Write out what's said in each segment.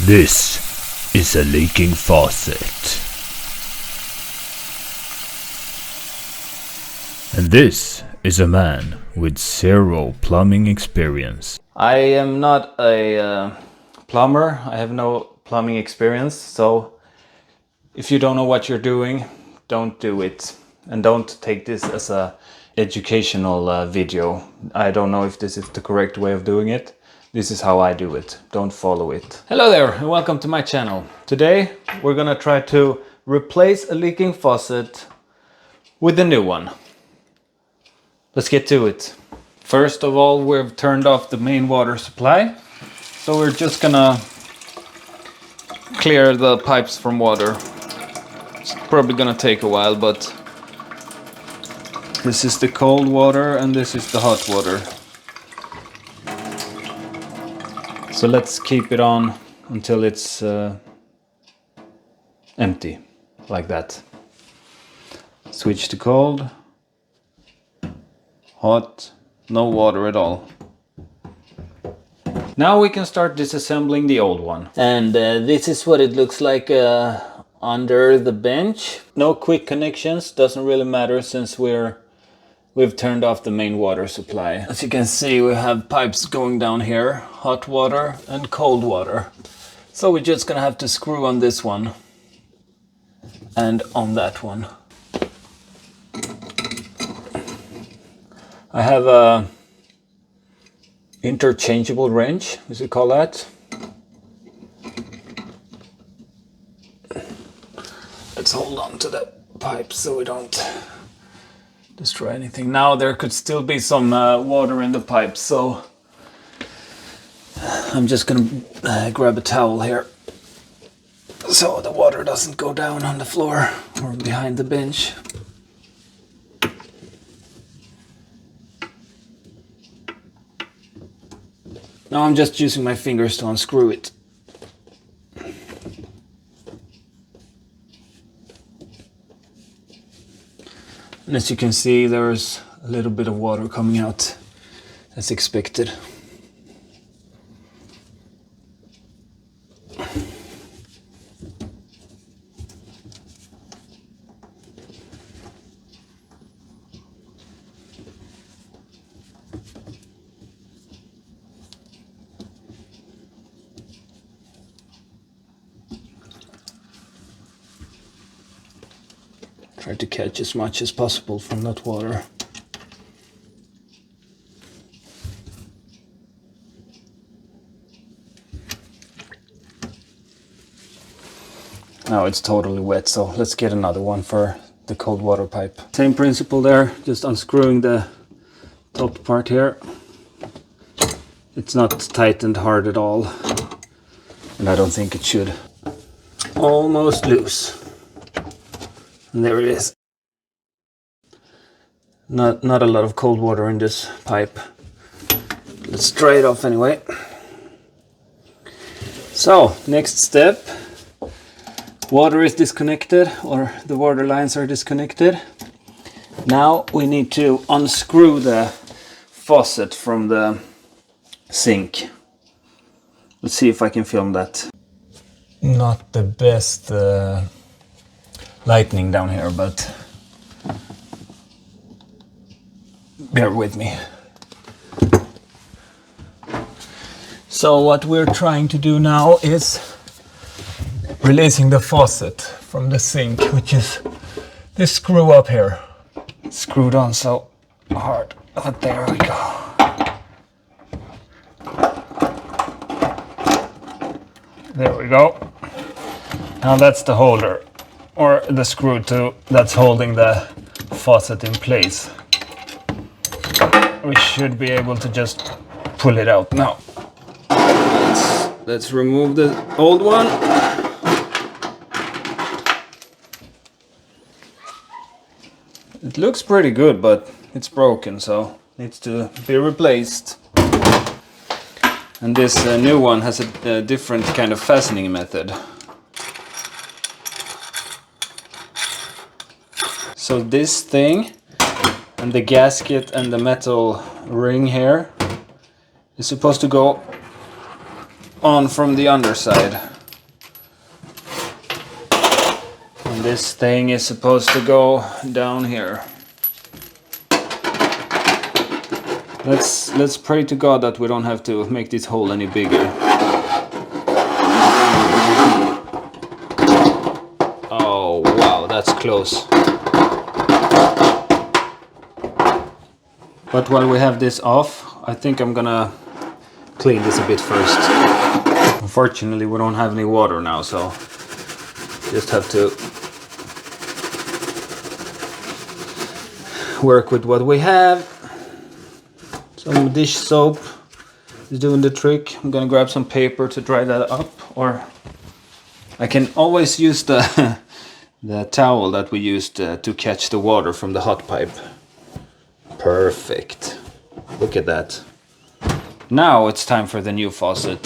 This is a leaking faucet. And this is a man with zero plumbing experience. I am not a plumber. I have no plumbing experience, so if you don't know what you're doing, don't do it. And don't take this as a educational video. I don't know if this is the correct way of doing it. This is how I do it. Don't follow it. Hello there and welcome to my channel. Today we're gonna try to replace a leaking faucet with a new one. Let's get to it. First of all, we've turned off the main water supply. So we're just gonna clear the pipes from water. It's probably gonna take a while, but this is the cold water and this is the hot water. So let's keep it on until it's empty, like that. Switch to cold, hot, no water at all. Now we can start disassembling the old one. And this is what it looks like under the bench. No quick connections, doesn't really matter since we've turned off the main water supply. As you can see, we have pipes going down here, hot water and cold water. So we're just gonna have to screw on this one and on that one. I have a interchangeable wrench, as you call that. Let's hold on to the pipe so we don't destroy anything. Now there could still be some water in the pipe, so I'm just gonna grab a towel here so the water doesn't go down on the floor or behind the bench. Now I'm just using my fingers to unscrew it. And as you can see, there's a little bit of water coming out as expected. Try to catch as much as possible from that water. Now it's totally wet, so let's get another one for the cold water pipe. Same principle there, just unscrewing the top part here. It's not tightened hard at all, and I don't think it should. Almost loose. And there it is. Not a lot of cold water in this pipe. Let's dry it off anyway. So, next step. Water is disconnected, or the water lines are disconnected. Now we need to unscrew the faucet from the sink. Let's see if I can film that. Not the best lightning down here, but bear with me. So what we're trying to do now is releasing the faucet from the sink, which is this screw up here. It's screwed on so hard, but there we go. There we go. Now that's the holder, or the screw that's holding the faucet in place. We should be able to just pull it out now. Let's remove the old one. It looks pretty good, but it's broken, so needs to be replaced. And this new one has a different kind of fastening method. So this thing and the gasket and the metal ring here is supposed to go on from the underside. And this thing is supposed to go down here. Let's pray to God that we don't have to make this hole any bigger. Oh wow, that's close. But while we have this off, I think I'm gonna clean this a bit first. Unfortunately, we don't have any water now, so just have to work with what we have. Some dish soap is doing the trick. I'm gonna grab some paper to dry that up, or I can always use the the towel that we used to catch the water from the hot pipe. Perfect. Look at that. Now it's time for the new faucet.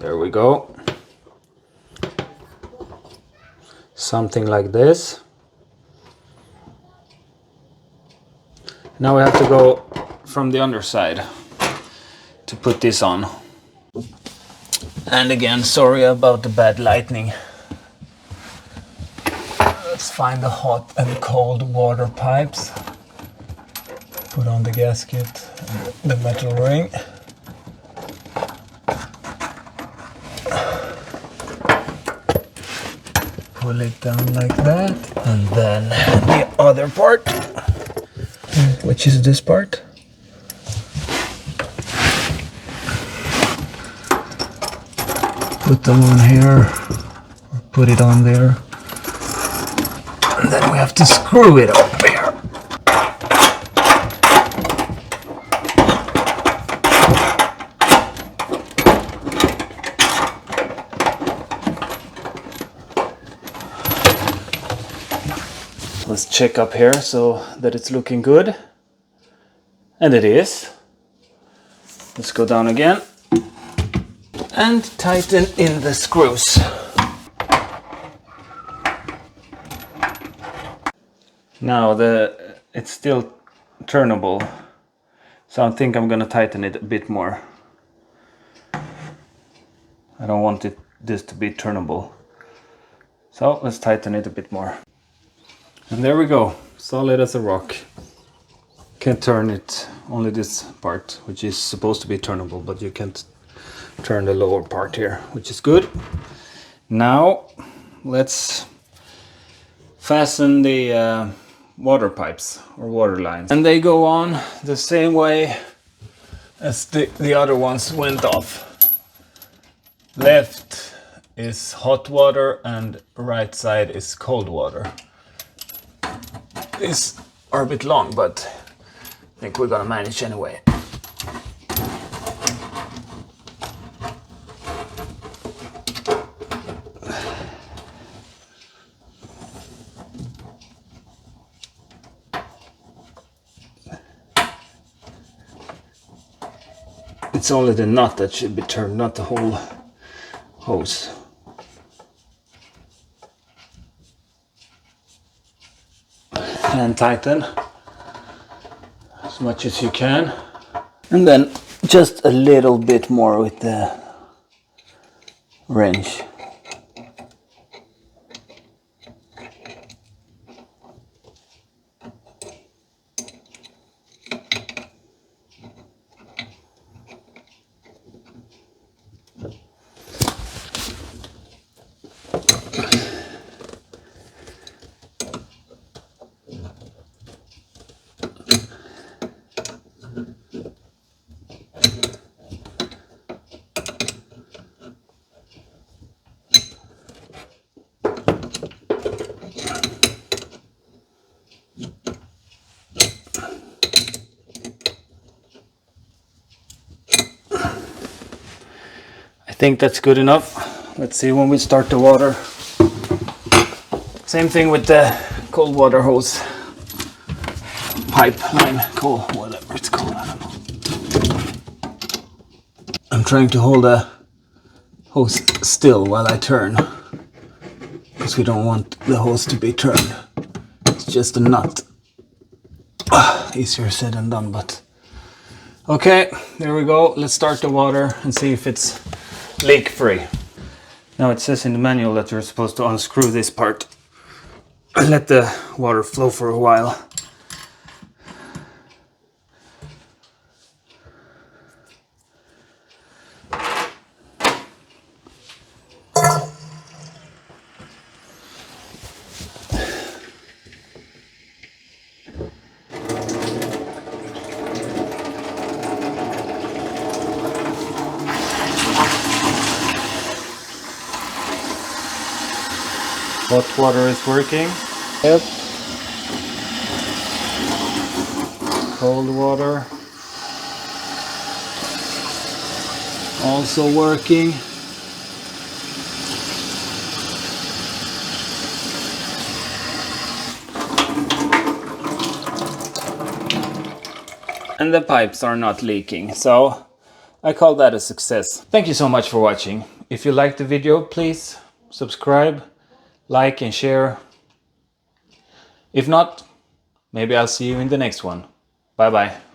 There we go. Something like this. Now we have to go from the underside to put this on. And again, sorry about the bad lighting. Let's find the hot and cold water pipes. Put on the gasket and the metal ring. Pull it down like that. And then the other part. Which is this part. Put them on here, or put it on there, and then we have to screw it up here. Let's check up here so that it's looking good. And it is. Let's go down again and tighten in the screws. Now it's still turnable, so I think I'm gonna tighten it a bit more. I don't want this to be turnable, so let's tighten it a bit more. And there we go, solid as a rock. Can't turn it, only this part, which is supposed to be turnable, but you can't turn the lower part here, which is good. Now let's fasten the water pipes or water lines, and they go on the same way as the other ones went off. Left is hot water and right side is cold water. These are a bit long, but I think we're gonna manage anyway. It's only the nut that should be turned, not the whole hose. And tighten as much as you can, and then just a little bit more with the wrench. I think that's good enough. Let's see when we start the water. Same thing with the cold water hose pipeline, cold, whatever it's called, I don't know. trying to hold the hose still while I turn, because we don't want the hose to be turned. It's just a nut. Easier said than done, but okay, there we go. Let's start the water and see if it's leak free. Now it says in the manual that you're supposed to unscrew this part and let the water flow for a while. Hot water is working. Yep. Cold water also working. And the pipes are not leaking, so I call that a success. Thank you so much for watching. If you liked the video, please subscribe, like and share. If not, maybe I'll see you in the next one. Bye bye.